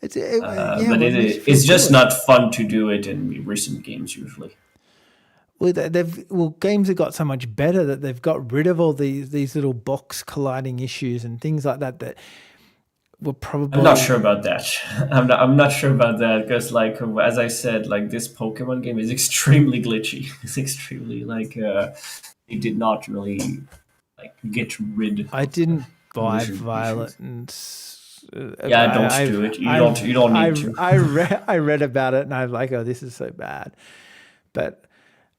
Yeah,
But
well, it makes you feel
it's just
good.
not fun to do it in recent games usually.
Well, games have got so much better that they've got rid of all these little box colliding issues and things like that that were
I'm not
probably
sure about that. I'm not sure about that because, like, as I said, like this Pokemon game is extremely glitchy. It's extremely like they did not really like get rid
I
of the
didn't buy
collision
Violet,
issues.
and
Yeah, don't do it. You don't need to.
I read about it, and I'm like, oh, this is so bad, but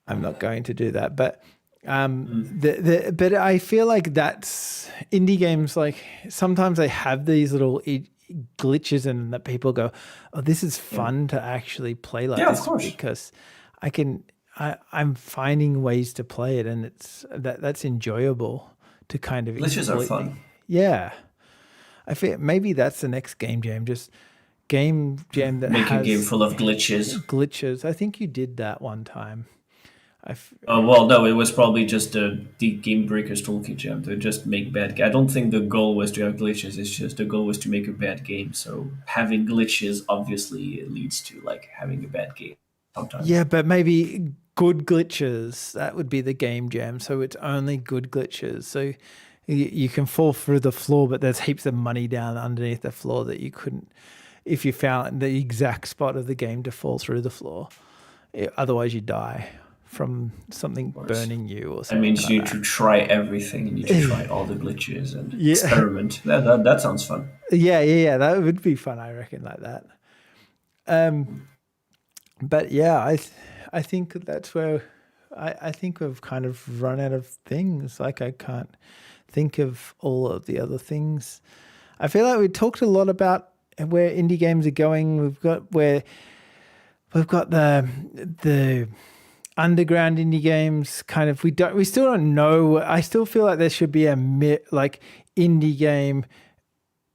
I'm not going to do that. But but I feel like that's indie games. Like sometimes they have these little glitches, and that people go, oh, this is
Yeah,
fun to actually play like
yeah, of
this
course.
because I can. I'm finding ways to play it, and that's enjoyable to kind of
Glitches are
exploit the.
fun.
Yeah, I feel maybe that's the next game jam. Just game jam that
Make a game
has
full of glitches.
glitches. I think you did that one time.
Well, no, it was probably just the Game Breaker's toolkit jam to just make I don't think the goal was to have glitches. It's just the goal was to make a bad game. So having glitches obviously leads to like having a bad game sometimes.
Yeah, but maybe good glitches. That would be the game jam. So it's only good glitches. So you can fall through the floor, but there's heaps of money down underneath the floor that you couldn't if you found the exact spot of the game to fall through the floor. Otherwise, you die from something
Of course,
burning you or
that
something
means you
like
need to
that.
try everything. You need to try all the glitches and
Yeah,
experiment. That sounds fun.
yeah. That would be fun. I reckon like that. But yeah, I think that's where I think we've kind of run out of things. Like I can't think of all of the other things. I feel like we talked a lot about where indie games are going. We've got the underground indie games. Kind of we still don't know. I still feel like there should be like indie game,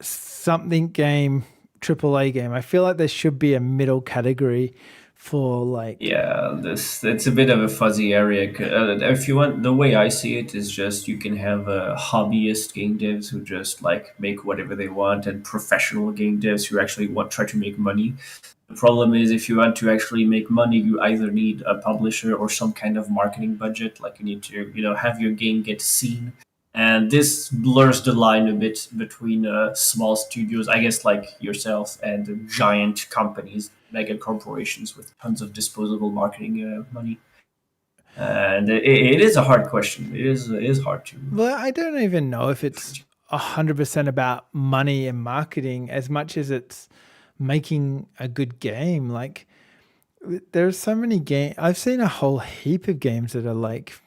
something game, AAA game. I feel like there should be a middle category for like
Yeah, this it's a bit of a fuzzy area. If you want, the way I see it is just you can have hobbyist game devs who just like make whatever they want, and professional game devs who actually want try to make money. The problem is if you want to actually make money, you either need a publisher or some kind of marketing budget. Like you need to, have your game get seen, and this blurs the line a bit between small studios, I guess, like yourself, and giant companies, mega corporations with tons of disposable marketing money. And it is a hard question. It is hard to.
well, I don't even know if it's 100% about money and marketing as much as it's making a good game. Like there's so many games. I've seen a whole heap of games that are like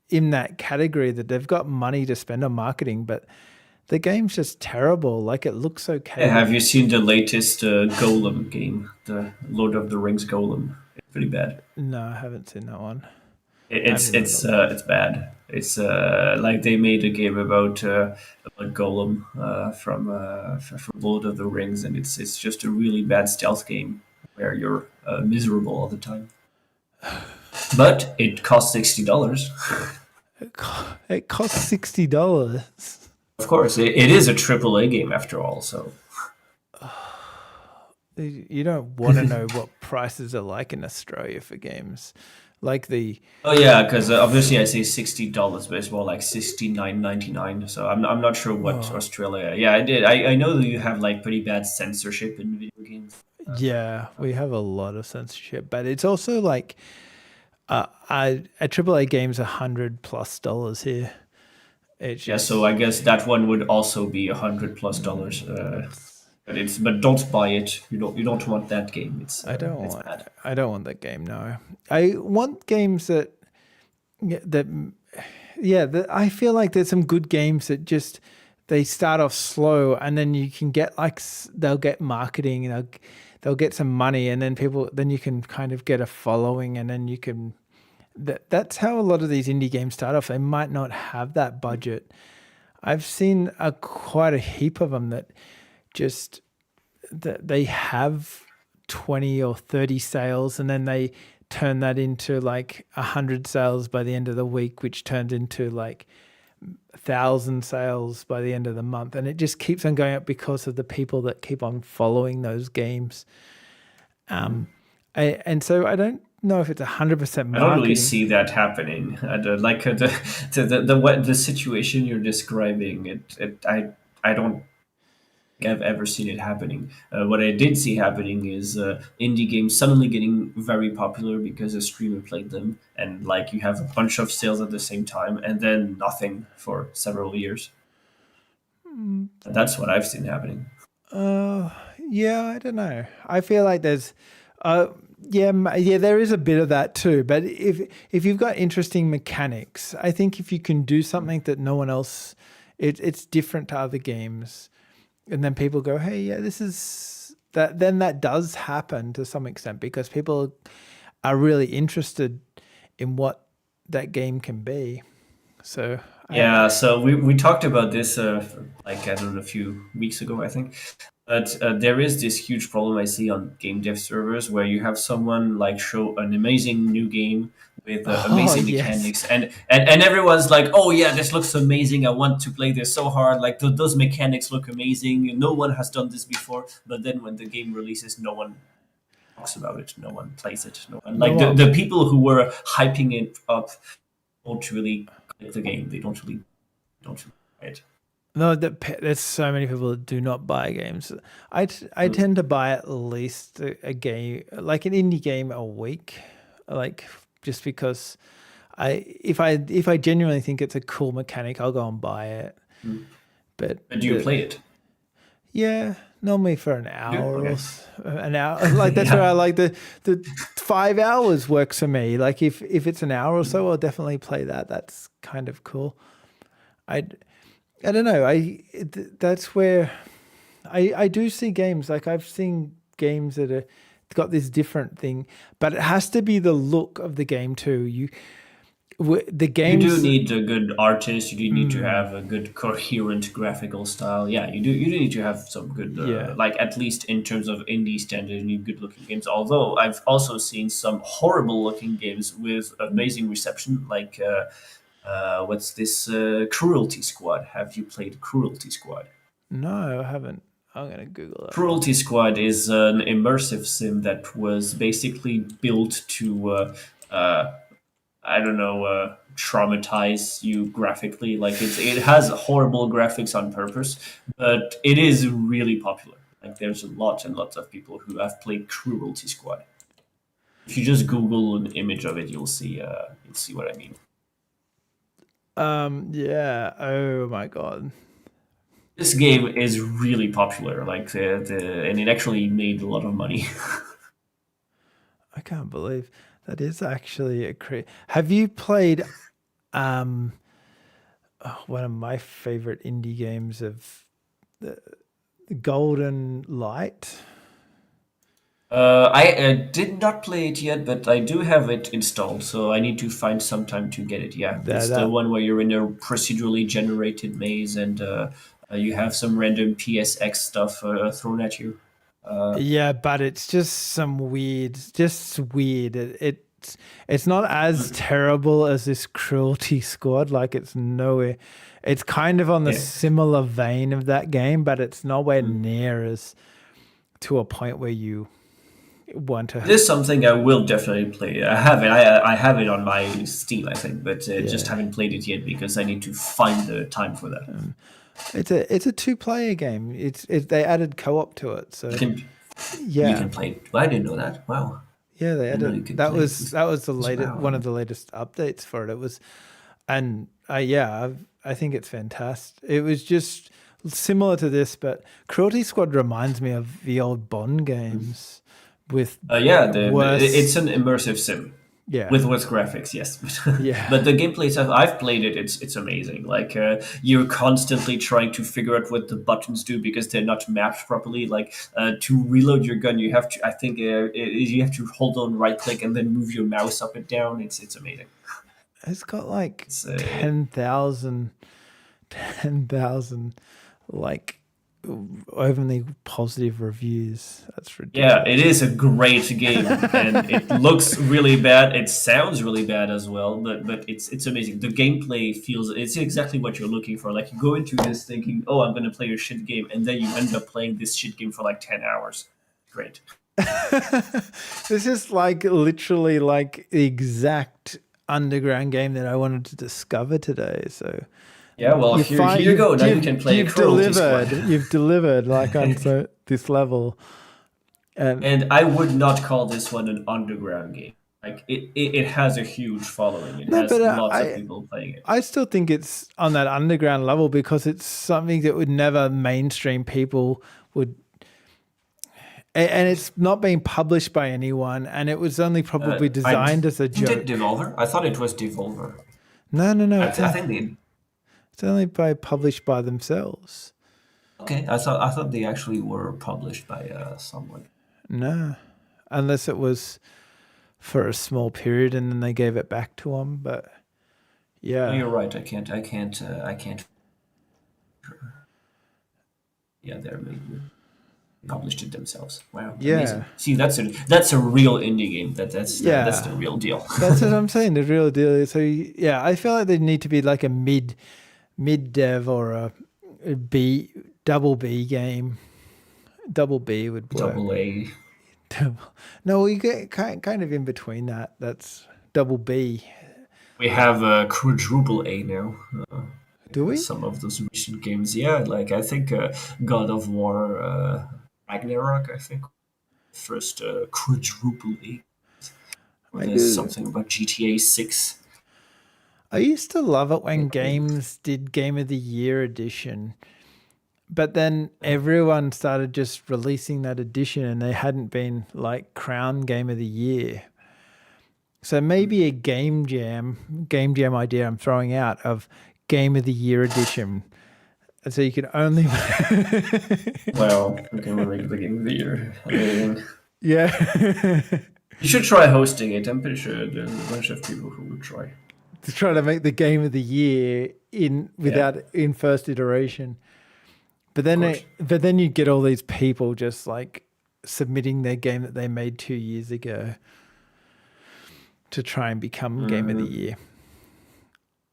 in that category that they've got money to spend on marketing, but the game's just terrible. Like it looks okay,
Yeah,
but
have you seen the latest Golem game, the Lord of the Rings Golem? It's pretty bad.
no, I haven't seen that one. I
It's
haven't even
it's
looked.
uh, it's bad. It's like they made a game about Golem from Lord of the Rings, and it's just a really bad stealth game where you're miserable all the time. But it costs $60.
It costs $60.
Of course, it is a AAA game after all. So
You don't want to know what prices are like in Australia for games. Like the
oh yeah, because obviously I say $60, but it's more like 69.99. So I'm not sure what
oh,
Australia. Yeah, I did. I know that you have like pretty bad censorship in video games.
yeah, we have a lot of censorship, but it's also like a AAA game's $100+ here. It's
Yeah, so
just
I guess that one would also be $100+. But don't buy it. You don't want that game.
I don't
It's
want
bad.
I don't want that game. No, I want games that that yeah. That I feel like there's some good games that just they start off slow and then you can get like they'll get marketing and they'll get some money and then you can kind of get a following and then you can that's how a lot of these indie games start off. They might not have that budget. I've seen quite a heap of them that just that they have 20 or 30 sales and then they turn that into like 100 sales by the end of the week, which turns into like 1,000 sales by the end of the month, and it just keeps on going up because of the people that keep on following those games. And so I don't know if it's 100%
I don't really
marketing.
see that happening. Like the situation you're describing. I don't think I've ever seen it happening. What I did see happening is indie games suddenly getting very popular because a streamer played them, and like you have a bunch of sales at the same time, and then nothing for several years. And that's what I've seen happening.
Yeah, I don't know. I feel like there's, uh, yeah, yeah, there is a bit of that too. But if you've got interesting mechanics, I think if you can do something that no one else, it's different to other games, and then people go, hey, yeah, this is that. Then that does happen to some extent because people are really interested in what that game can be. So
Yeah, so we talked about this like I don't know a few weeks ago, I think. But there is this huge problem I see on game dev servers where you have someone like show an amazing new game with
Oh
amazing
yes.
mechanics, and everyone's like, oh yeah, this looks amazing, I want to play this so hard, like those mechanics look amazing, no one has done this before. But then when the game releases, no one talks about it, no one plays it, no one,
No
like
one.
the people who were hyping it up don't really get the game, they don't really play it.
No, there's so many people that do not buy games. I
Mm.
tend to buy at least a game, like an indie game a week, like just because if I genuinely think it's a cool mechanic, I'll go and buy it.
Mm.
But
But do you play it?
yeah, normally for an
You do?
hour
Okay.
an hour. Like that's where I
Yeah.
like the 5 hours works for me. Like if it's an hour or so, I'll definitely play that. That's kind of cool. I I don't know. That's where I do see games like I've seen games that are got this different thing, but it has to be the look of the game too. The
You do
games.
need a good artist. You do need to
Mm,
have a good coherent graphical style. Yeah, you do. You do need to have some good,
yeah.
like at least in terms of indie standard, you need good looking games. Although I've also seen some horrible looking games with amazing reception. Like what's this Cruelty Squad? Have you played Cruelty Squad?
No, I haven't. I'm gonna Google that one.
Cruelty Squad is an immersive sim that was basically built to uh, I don't know, traumatize you graphically. Like it has horrible graphics on purpose, but it is really popular. Like there's a lot and lots of people who have played Cruelty Squad. If you just Google an image of it, you'll see what I mean.
Yeah. Oh my god.
This game is really popular, like and it actually made a lot of money.
I can't believe that is actually a Have you played um one of my favorite indie games of the Golden Light?
I did not play it yet, but I do have it installed, so I need to find some time to get it. Yeah,
That
it's the
that
one where you're in a procedurally generated maze and you have some random PSX stuff thrown at you.
Yeah, but it's just weird. It's not as terrible as this Cruelty Squad. Like it's nowhere. It's kind of on the
Yeah.
similar vein of that game, but it's nowhere
Mm.
near as to a point where you want
It
to.
is something I will definitely play. I have it. I have it on my Steam, I think, but just
Yeah,
haven't played it yet because I need to find the time for that.
it's a two-player game. They added co-op to it,
You
so
can you
yeah.
can play it. Well, I didn't know that. Wow,
Yeah, they
I didn't know
added
you could play it
that was the
as
latest one of
well.
the latest updates for it. It was, and yeah, I think it's fantastic. It was just similar to this, but Cruelty Squad reminds me of the old Bond games with
Yeah, it's
worse.
an immersive sim
Yeah,
with graphics, yes.
yeah.
But the gameplay itself, I've played it. It's amazing. Like you're constantly trying to figure out what the buttons do because they're not mapped properly. Like to reload your gun, you have to. I think you have to hold on right click and then move your mouse up and down. It's amazing.
It's got like
It's
10,000, 10,000, like overly positive reviews. That's
Yeah, it
ridiculous.
is a great game, and it looks really bad. It sounds really bad as well, but it's amazing. The gameplay feels it's exactly what you're looking for. Like you go into this thinking, "Oh, I'm going to play a shit game," and then you end up playing this shit game for like 10 hours. Great.
This is like literally like the exact underground game that I wanted to discover today. So
Yeah, well,
you
here
find
you go. Now you can play Cruelty Squad.
you've delivered like on this level, and
And I would not call this one an underground game. Like it has a huge following. It
no, but
has lots of people playing it.
I still think it's on that underground level because it's something that would never mainstream people would. And it's not being published by anyone, and it was only probably
I
designed as a
isn't it
joke.
Devolver? I thought it was Devolver.
No, no, no.
I think they.
It's only by published by themselves.
Okay, I thought they actually were published by someone.
No, unless it was for a small period and then they gave it back to them. But
No,
yeah,
you're right. I can't. Yeah, they're maybe. published it themselves. Wow, amazing!
Yeah.
See, that's a real indie game. That's the
Yeah.
real deal.
That's what I'm saying. The real deal is, so yeah, I feel like they need to be like a mid dev or a B double B game. Double B would work.
Double A.
No, we get kind of in between that. That's double B.
We have quadruple A now.
Do we?
Some of those recent games, yeah, like I think God of War Ragnarok. I think first quadruple A. Or
I
there's
do.
something about GTA 6.
I used to love it when games did Game of the Year edition, but then everyone started just releasing that edition, and they hadn't been like crowned Game of the Year. So maybe a game jam idea I'm throwing out of Game of the Year edition. And so you can only
Well, okay, we'll make the Game of the Year. I mean,
yeah.
you should try hosting it. I'm pretty sure there's a bunch of people who would try.
To try to make the Game of the Year in first iteration. But then you get all these people just like submitting their game that they made 2 years ago to try and become Game of the Year.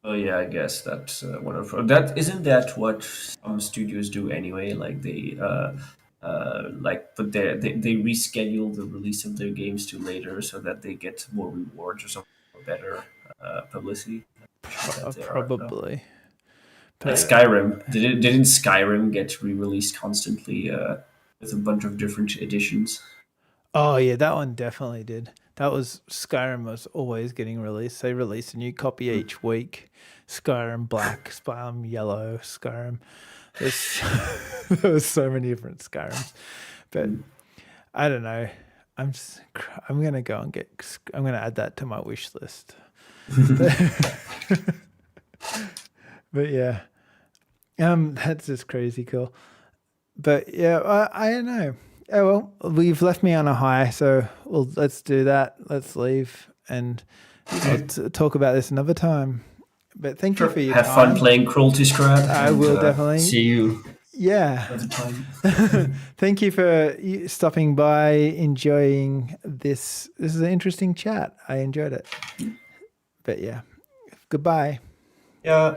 Oh yeah, I guess that's one of that. Isn't that what some studios do anyway? Like they reschedule the release of their games to later so that they get more rewards or something, or better publicity. That they are, no?
Probably.
Like Skyrim, didn't Skyrim get re-released constantly with a bunch of different editions?
Oh yeah, that one definitely did. That was Skyrim was always getting released. They released a new copy each week. Skyrim Black, Skyrim Yellow, Skyrim. There was so many different Skyrims, but I don't know. I'm gonna go and I'm gonna add that to my wish list. But yeah, that's just crazy cool. But yeah, I don't know. Oh well, we've left me on a high, so let's do that. Let's leave and let's talk about this another time. But thank you for your
Have
time.
fun playing Cruelty Scrap.
I will definitely.
See you
Yeah.
another time.
Thank you for stopping by, enjoying this. This is an interesting chat. I enjoyed it. But yeah, goodbye.
Yeah.